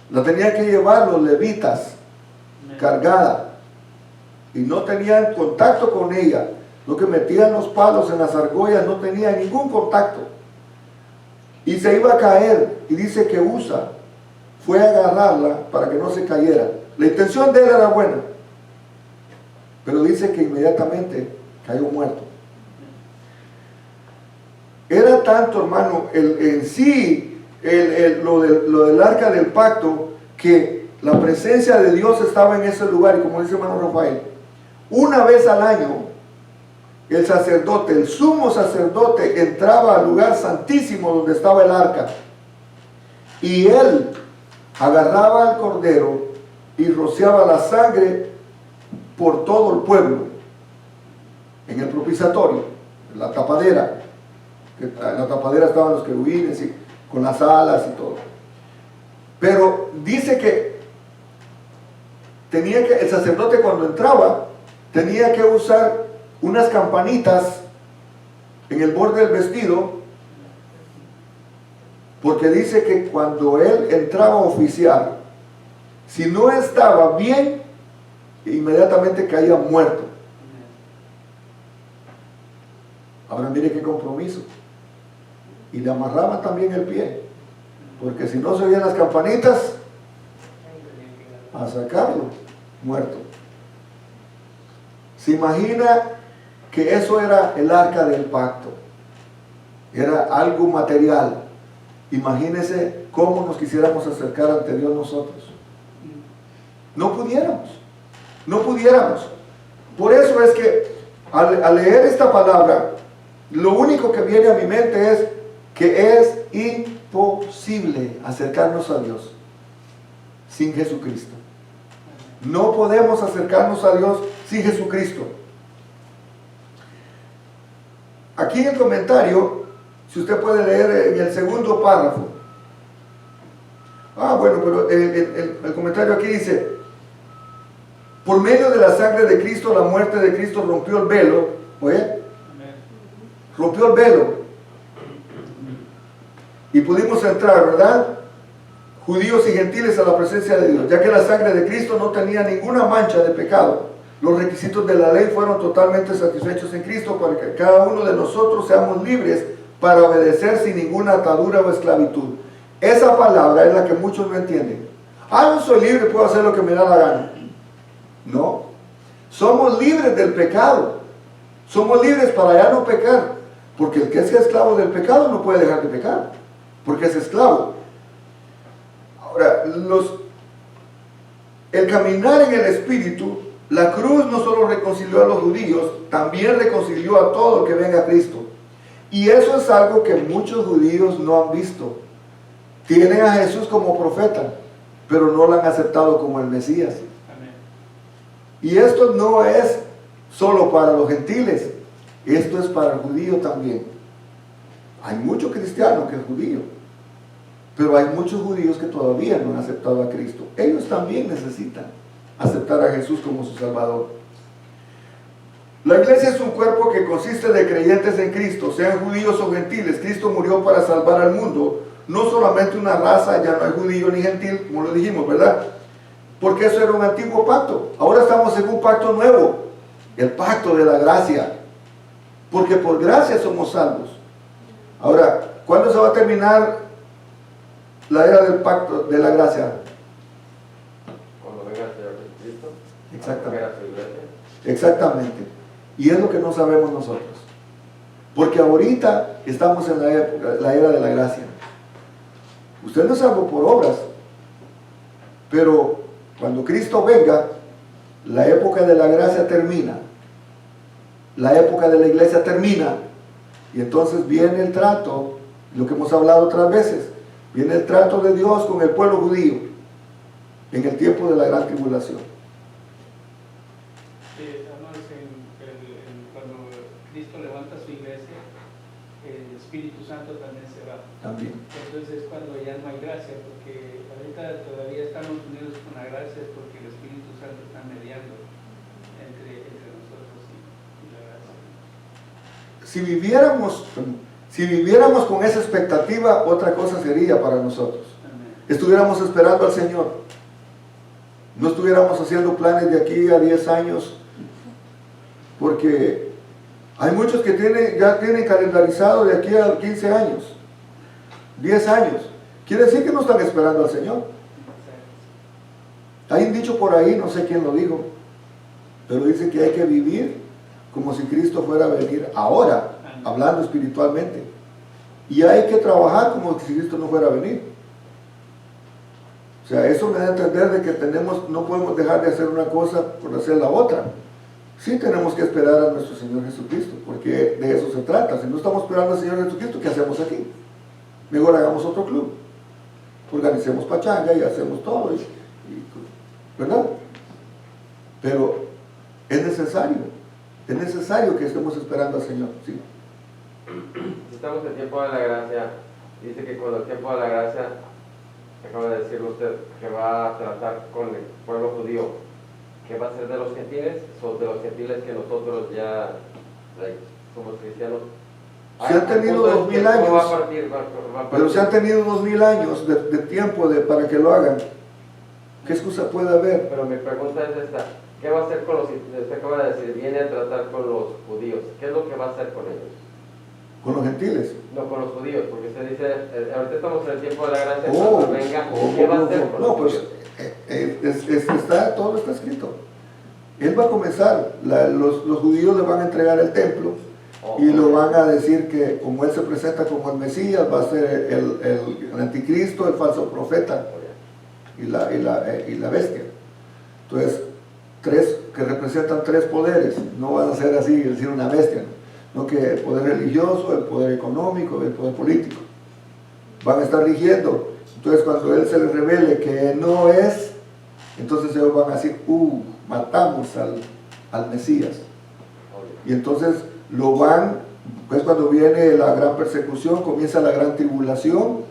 Speaker 1: La tenían que llevar los levitas, cargada. Y no tenían contacto con ella. Lo que metían los palos en las argollas no tenía ningún contacto. Y se iba a caer. Y dice que Usa fue a agarrarla para que no se cayera. La intención de él era buena. Pero dice que inmediatamente cayó muerto. Era tanto, hermano, lo del arca del pacto, que la presencia de Dios estaba en ese lugar. Y como dice hermano Rafael, una vez al año, el sacerdote, el sumo sacerdote, entraba al lugar santísimo donde estaba el arca. Y él agarraba al cordero y rociaba la sangre por todo el pueblo, en el propiciatorio, en la tapadera. En la tapadera estaban los querubines y con las alas y todo. Pero dice que el sacerdote cuando entraba tenía que usar unas campanitas en el borde del vestido, porque dice que cuando él entraba a oficiar, si no estaba bien, inmediatamente caía muerto. Ahora mire qué compromiso. Y le amarraban también el pie, porque si no se oían las campanitas, a sacarlo muerto. Se imagina que eso era el arca del pacto, era algo material. Imagínese cómo nos quisiéramos acercar ante Dios nosotros. No pudiéramos. Por eso es que al leer esta palabra, lo único que viene a mi mente es que es imposible acercarnos a Dios sin Jesucristo. No podemos acercarnos a Dios sin Jesucristo. Aquí en el comentario, si usted puede leer en el segundo párrafo. Pero el comentario aquí dice: por medio de la sangre de Cristo, la muerte de Cristo rompió el velo. ¿Oye? Rompió el velo. Y pudimos entrar, ¿verdad? Judíos y gentiles a la presencia de Dios, ya que la sangre de Cristo no tenía ninguna mancha de pecado. Los requisitos de la ley fueron totalmente satisfechos en Cristo para que cada uno de nosotros seamos libres para obedecer sin ninguna atadura o esclavitud. Esa palabra es la que muchos no entienden. No soy libre, puedo hacer lo que me da la gana. No, somos libres del pecado. Somos libres para ya no pecar, porque el que es esclavo del pecado no puede dejar de pecar, porque es esclavo. Ahora, el caminar en el Espíritu, la cruz no solo reconcilió a los judíos, también reconcilió a todo el que venga a Cristo. Y eso es algo que muchos judíos no han visto. Tienen a Jesús como profeta, pero no lo han aceptado como el Mesías.
Speaker 3: Amén.
Speaker 1: Y esto no es solo para los gentiles, esto es para el judío también. Hay mucho cristiano que es judío, pero hay muchos judíos que todavía no han aceptado a Cristo. Ellos también necesitan aceptar a Jesús como su Salvador. La iglesia es un cuerpo que consiste de creyentes en Cristo, sean judíos o gentiles. Cristo murió para salvar al mundo, no solamente una raza, ya no hay judío ni gentil, como lo dijimos, ¿verdad? Porque eso era un antiguo pacto. Ahora estamos en un pacto nuevo, el pacto de la gracia. Porque por gracia somos salvos. Ahora, ¿cuándo se va a terminar la era del pacto de la gracia?
Speaker 2: Cuando venga el Señor Jesucristo.
Speaker 1: Exactamente.
Speaker 2: Cuando venga su iglesia.
Speaker 1: Exactamente. Y es lo que no sabemos nosotros. Porque ahorita estamos en la era de la gracia. Usted no es salvo por obras. Pero cuando Cristo venga, la época de la gracia termina. La época de la iglesia termina. Y entonces viene el trato, lo que hemos hablado otras veces. Viene el trato de Dios con el pueblo judío en el tiempo de la gran tribulación.
Speaker 3: Sí, estamos cuando Cristo levanta su iglesia, el Espíritu Santo también se va.
Speaker 1: También.
Speaker 3: Entonces es cuando ya no hay gracia, porque ahorita todavía estamos unidos con la gracia porque el Espíritu Santo está mediando entre nosotros y la gracia.
Speaker 1: Si viviéramos con esa expectativa, otra cosa sería para nosotros.
Speaker 3: Amén.
Speaker 1: Estuviéramos esperando al Señor. No estuviéramos haciendo planes de aquí a 10 años, porque hay muchos que ya tienen calendarizado de aquí a 15 años, 10 años. Quiere decir que no están esperando al Señor. Hay un dicho por ahí, no sé quién lo dijo, pero dice que hay que vivir como si Cristo fuera a venir ahora, hablando espiritualmente. Y hay que trabajar como si Cristo no fuera a venir. O sea, eso me da a entender de que no podemos dejar de hacer una cosa por hacer la otra. Sí tenemos que esperar a nuestro Señor Jesucristo, porque de eso se trata. Si no estamos esperando al Señor Jesucristo, ¿qué hacemos aquí? Mejor hagamos otro club. Organicemos pachanga y hacemos todo, ¿verdad? Pero es necesario que estemos esperando al Señor, ¿sí?
Speaker 2: Si estamos en el tiempo de la gracia, dice que cuando el tiempo de la gracia, acaba de decirlo usted, que va a tratar con el pueblo judío, que va a ser de los gentiles, o de los gentiles que nosotros ya somos cristianos.
Speaker 1: Se han tenido 2000 años, pero se han tenido 2000 años de tiempo para que lo hagan. ¿Qué excusa puede haber?
Speaker 2: Pero mi pregunta es esta, ¿qué va a hacer con los, usted acaba de decir, viene a tratar con los judíos, ¿qué es lo que va a hacer con ellos?
Speaker 1: ¿Con los gentiles?
Speaker 2: No, con los judíos, porque usted dice, ahorita estamos en el tiempo de la gracia, cuando venga, ¿qué va a hacer con los judíos?
Speaker 1: Todo está escrito. Él va a comenzar, los judíos le van a entregar el templo y lo van a decir que como él se presenta como el Mesías, va a ser el anticristo, el falso profeta y la bestia. Entonces, que representan 3 poderes, no van a ser así, decir una bestia, no que el poder religioso, el poder económico, el poder político. Van a estar rigiendo. Entonces, cuando él se les revele que no es, entonces ellos van a decir, matamos al Mesías. Y entonces pues cuando viene la gran persecución, comienza la gran tribulación,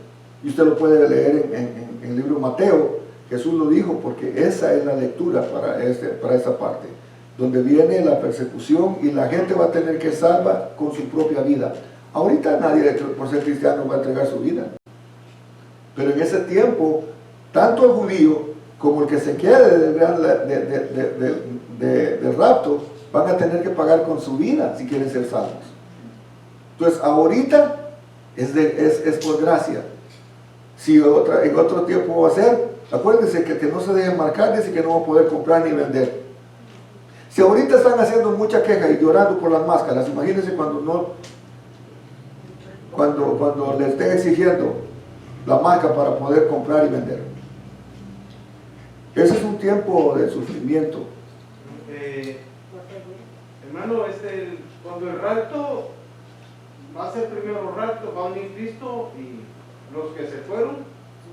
Speaker 1: y usted lo puede leer en el libro Mateo. Jesús lo dijo porque esa es la lectura para esa parte, donde viene la persecución y la gente va a tener que salvar con su propia vida. Ahorita nadie por ser cristiano va a entregar su vida, pero en ese tiempo tanto el judío como el que se quede del rapto van a tener que pagar con su vida si quieren ser salvos. Entonces ahorita es por gracia. Si en otro tiempo va a ser, acuérdense que no se dejen marcar, dice que no va a poder comprar ni vender. Si ahorita están haciendo mucha queja y llorando por las máscaras, imagínense cuando le estén exigiendo la marca para poder comprar y vender. Ese es un tiempo de sufrimiento.
Speaker 4: Hermano, cuando el rapto va a ser primero rapto, va a unir Cristo y los que se fueron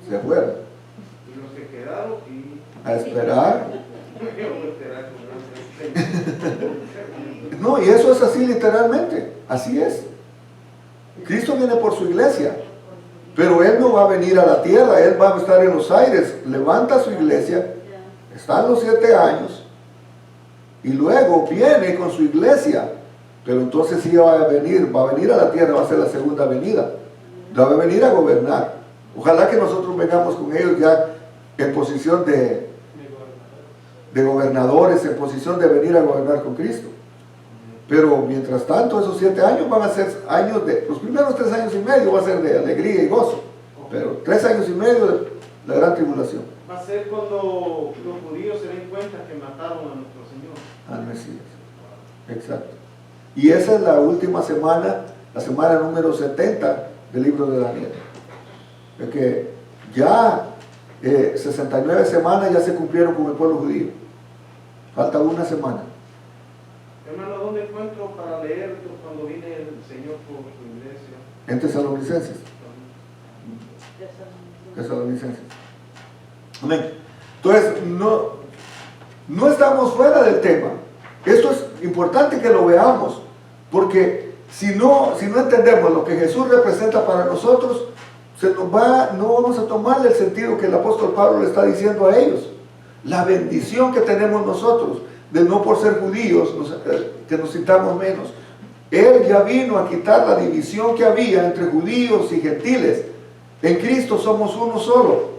Speaker 4: y los que quedaron y
Speaker 1: a esperar. No, y eso es así literalmente, así es. Cristo viene por su iglesia, pero Él no va a venir a la tierra, Él va a estar en los aires, levanta su iglesia, están los 7 años, y luego viene con su iglesia, pero entonces sí va a venir a la tierra, va a ser la segunda venida, va a venir a gobernar, Ojalá que nosotros vengamos con ellos ya en posición de gobernadores, en posición de venir a gobernar con Cristo. Pero mientras tanto, esos 7 años van a ser años los primeros 3 años y medio va a ser de alegría y gozo, pero 3 años y medio de la gran tribulación.
Speaker 4: Va a ser cuando los judíos se den cuenta que mataron a nuestro Señor.
Speaker 1: Al Mesías. Exacto. Y esa es la última semana, la semana número 70 del libro de Daniel. De que ya 69 semanas ya se cumplieron con el pueblo judío. Falta una semana.
Speaker 4: Hermano, ¿dónde encuentro para leer cuando viene el Señor por su iglesia?
Speaker 1: En Tesalonicenses. Tesalonicenses. Amén. Entonces, no estamos fuera del tema. Esto es importante que lo veamos, porque si no entendemos lo que Jesús representa para nosotros, no vamos a tomarle el sentido que el apóstol Pablo le está diciendo a ellos. La bendición que tenemos nosotros, de no por ser judíos, que nos sintamos menos. Él ya vino a quitar la división que había entre judíos y gentiles. En Cristo somos uno solo.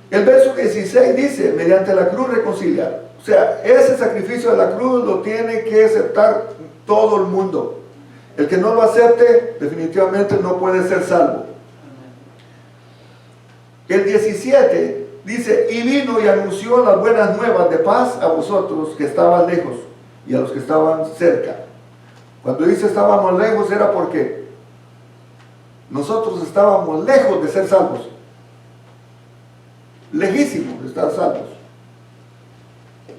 Speaker 1: El verso 16 dice, mediante la cruz reconciliar. O sea, ese sacrificio de la cruz lo tiene que aceptar todo el mundo. El que no lo acepte, definitivamente no puede ser salvo. El 17 dice, y vino y anunció las buenas nuevas de paz a vosotros que estaban lejos y a los que estaban cerca. Cuando dice estábamos lejos era porque nosotros estábamos lejos de ser salvos. Lejísimos de estar salvos.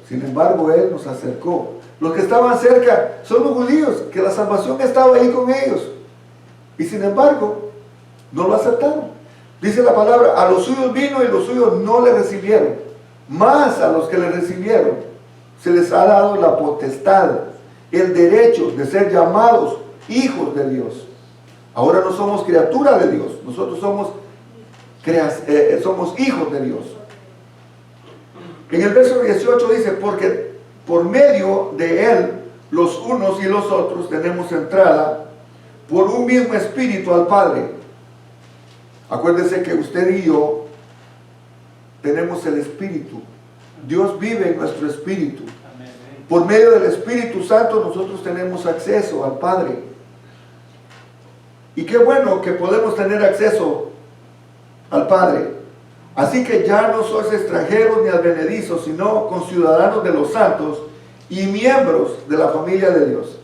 Speaker 1: Sin embargo, Él nos acercó. Los que estaban cerca son los judíos, que la salvación estaba ahí con ellos. Y sin embargo, no lo aceptaron. Dice la palabra, a los suyos vino y los suyos no le recibieron. Más a los que le recibieron, se les ha dado la potestad, el derecho de ser llamados hijos de Dios. Ahora no somos criatura de Dios, nosotros somos hijos de Dios. En el verso 18 dice, porque por medio de Él, los unos y los otros tenemos entrada por un mismo espíritu al Padre. Acuérdense que usted y yo tenemos el Espíritu. Dios vive en nuestro espíritu. Por medio del Espíritu Santo nosotros tenemos acceso al Padre. Y qué bueno que podemos tener acceso al Padre. Así que ya no sois extranjeros ni advenedizos, sino conciudadanos de los santos y miembros de la familia de Dios.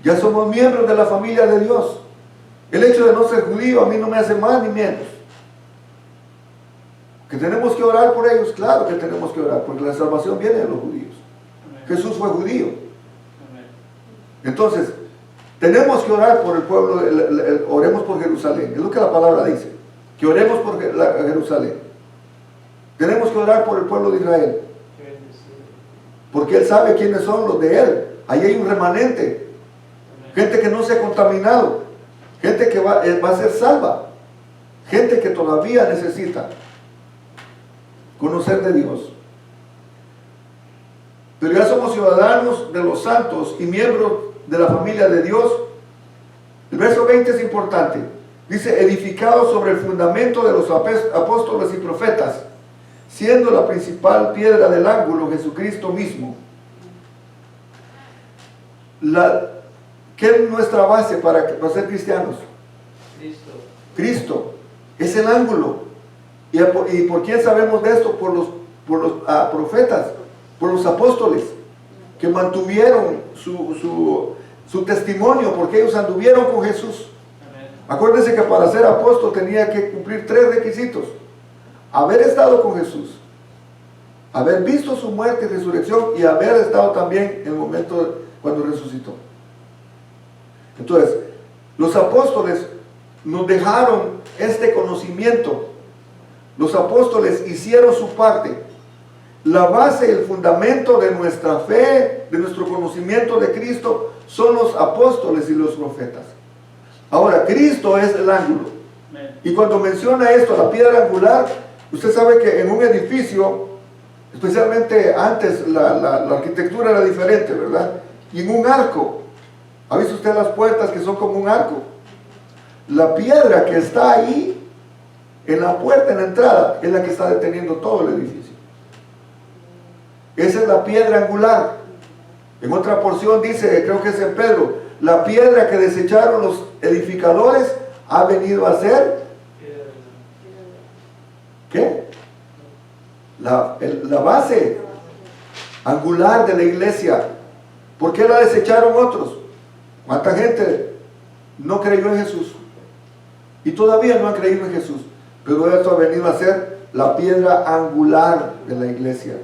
Speaker 1: Ya somos miembros de la familia de Dios. El hecho de no ser judío a mí no me hace más ni menos. Que tenemos que orar por ellos, claro que tenemos que orar, porque la salvación viene de los judíos. Jesús fue judío. Entonces, tenemos que orar por el pueblo, oremos por Jerusalén. Es lo que la palabra dice, que oremos por Jerusalén. Tenemos que orar por el pueblo de Israel, porque Él sabe quiénes son los de Él. Ahí hay un remanente, gente que no se ha contaminado, gente que va a ser salva, gente que todavía necesita conocer de Dios. Pero ya somos ciudadanos de los santos y miembros de la familia de Dios. El verso 20 es importante. Dice, edificados sobre el fundamento de los apóstoles y profetas, siendo la principal piedra del ángulo Jesucristo mismo. ¿Qué es nuestra base para ser cristianos? Cristo. Es el ángulo. ¿Y por quién sabemos de esto? Por los profetas, por los apóstoles, que mantuvieron su testimonio, porque ellos anduvieron con Jesús. Acuérdense que para ser apóstol tenía que cumplir 3 requisitos: haber estado con Jesús, haber visto su muerte y resurrección, y haber estado también en el momento cuando resucitó. Entonces, los apóstoles nos dejaron este conocimiento. Los apóstoles hicieron su parte. La base y el fundamento de nuestra fe, de nuestro conocimiento de Cristo, son los apóstoles y los profetas. Ahora, Cristo es el ángulo. Y cuando menciona esto, la piedra angular, usted sabe que en un edificio, especialmente antes, la arquitectura era diferente, ¿verdad? Y en un arco, ¿ha visto usted las puertas que son como un arco? la piedra que está ahí en la puerta, en la entrada, es la que está deteniendo todo el edificio. Esa es la piedra angular. En otra porción dice, creo que es en Pedro, la piedra que desecharon los edificadores ha venido a ser, ¿qué? La base angular de la iglesia. ¿Por qué la desecharon otros? ¿Cuánta gente no creyó en Jesús? Y todavía no han creído en Jesús. Pero esto ha venido a ser la piedra angular de la iglesia.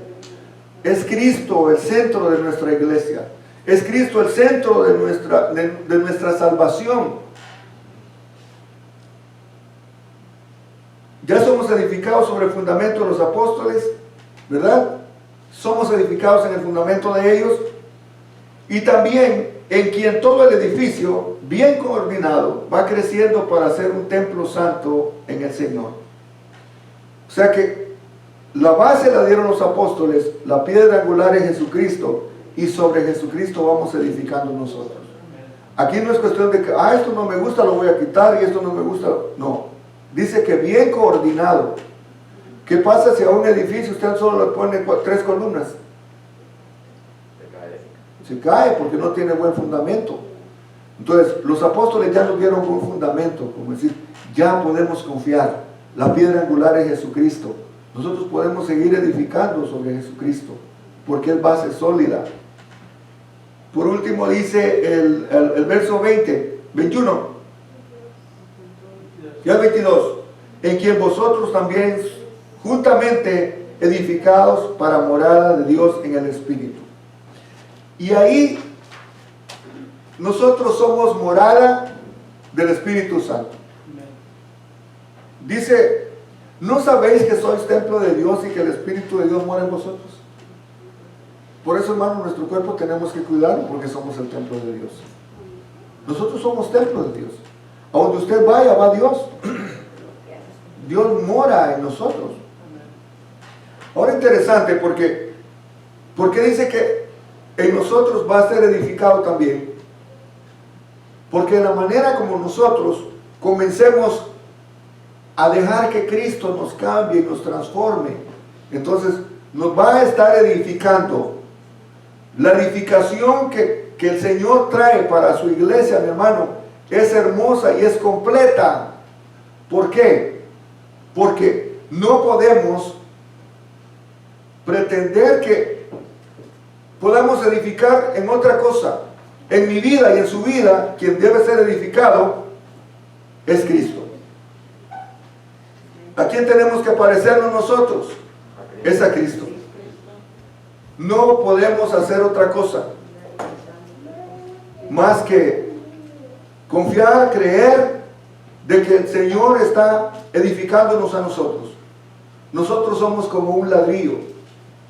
Speaker 1: Es Cristo el centro de nuestra iglesia. Es Cristo el centro de nuestra salvación. Ya somos edificados sobre el fundamento de los apóstoles, ¿verdad? Somos edificados en el fundamento de ellos. Y también en quien todo el edificio, bien coordinado, va creciendo para ser un templo santo en el Señor. O sea que la base la dieron los apóstoles, la piedra angular es Jesucristo, y sobre Jesucristo vamos edificando nosotros. Aquí no es cuestión de que, esto no me gusta, lo voy a quitar, y esto no me gusta. No, dice que bien coordinado. ¿Qué pasa si a un edificio usted solo le pone 3 columnas? Se cae porque no tiene buen fundamento. Entonces los apóstoles ya nos dieron un fundamento, como decir, ya podemos confiar. La piedra angular es Jesucristo. Nosotros podemos seguir edificando sobre Jesucristo porque es base sólida. Por último dice el verso 21 y el 22, en quien vosotros también juntamente edificados para morada de Dios en el Espíritu. Y ahí nosotros somos morada del Espíritu Santo. Dice, ¿no sabéis que sois templo de Dios y que el Espíritu de Dios mora en vosotros? Por eso, hermano, nuestro cuerpo tenemos que cuidarlo porque somos el templo de Dios. Nosotros somos templo de Dios. A donde usted vaya, va Dios. Dios mora en nosotros. Ahora interesante porque dice que en nosotros va a ser edificado también, porque de la manera como nosotros comencemos a dejar que Cristo nos cambie y nos transforme, entonces nos va a estar edificando. La edificación que el Señor trae para su iglesia, mi hermano, es hermosa y es completa. ¿Por qué? Porque no podemos pretender que podamos edificar en otra cosa. En mi vida y en su vida, quien debe ser edificado es Cristo. ¿A quién tenemos que parecernos nosotros? Es a Cristo. No podemos hacer otra cosa más que confiar, creer de que el Señor está edificándonos a nosotros. Nosotros somos como un ladrillo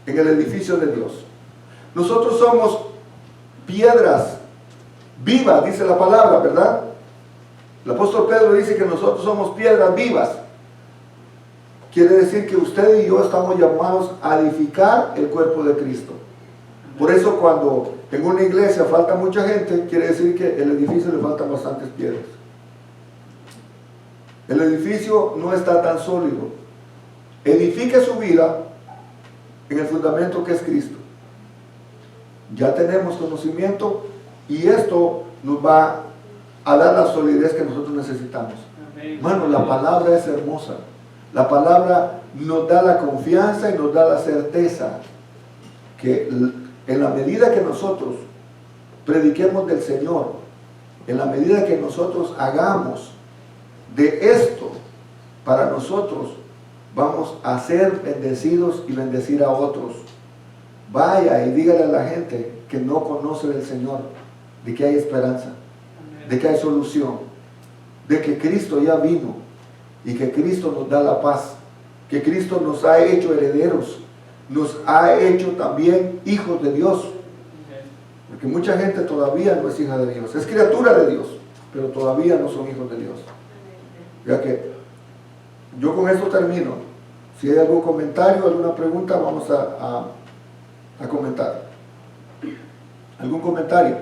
Speaker 1: en el edificio de Dios. Nosotros somos piedras vivas, dice la palabra, ¿verdad? El apóstol Pedro dice que nosotros somos piedras vivas. Quiere decir que usted y yo estamos llamados a edificar el cuerpo de Cristo. Por eso cuando en una iglesia falta mucha gente, quiere decir que el edificio le faltan bastantes piedras. El edificio no está tan sólido. Edifique su vida en el fundamento que es Cristo. Ya tenemos conocimiento y esto nos va a dar la solidez que nosotros necesitamos. Hermano, la palabra es hermosa. La palabra nos da la confianza y nos da la certeza que en la medida que nosotros prediquemos del Señor, en la medida que nosotros hagamos de esto para nosotros, vamos a ser bendecidos y bendecir a otros. Vaya y dígale a la gente que no conoce del Señor, de que hay esperanza, de que hay solución, de que Cristo ya vino y que Cristo nos da la paz, que Cristo nos ha hecho herederos, nos ha hecho también hijos de Dios, porque mucha gente todavía no es hija de Dios, es criatura de Dios, pero todavía no son hijos de Dios. Ya que yo con esto termino. Si hay algún comentario, alguna pregunta, vamos a comentar. ¿Algún comentario?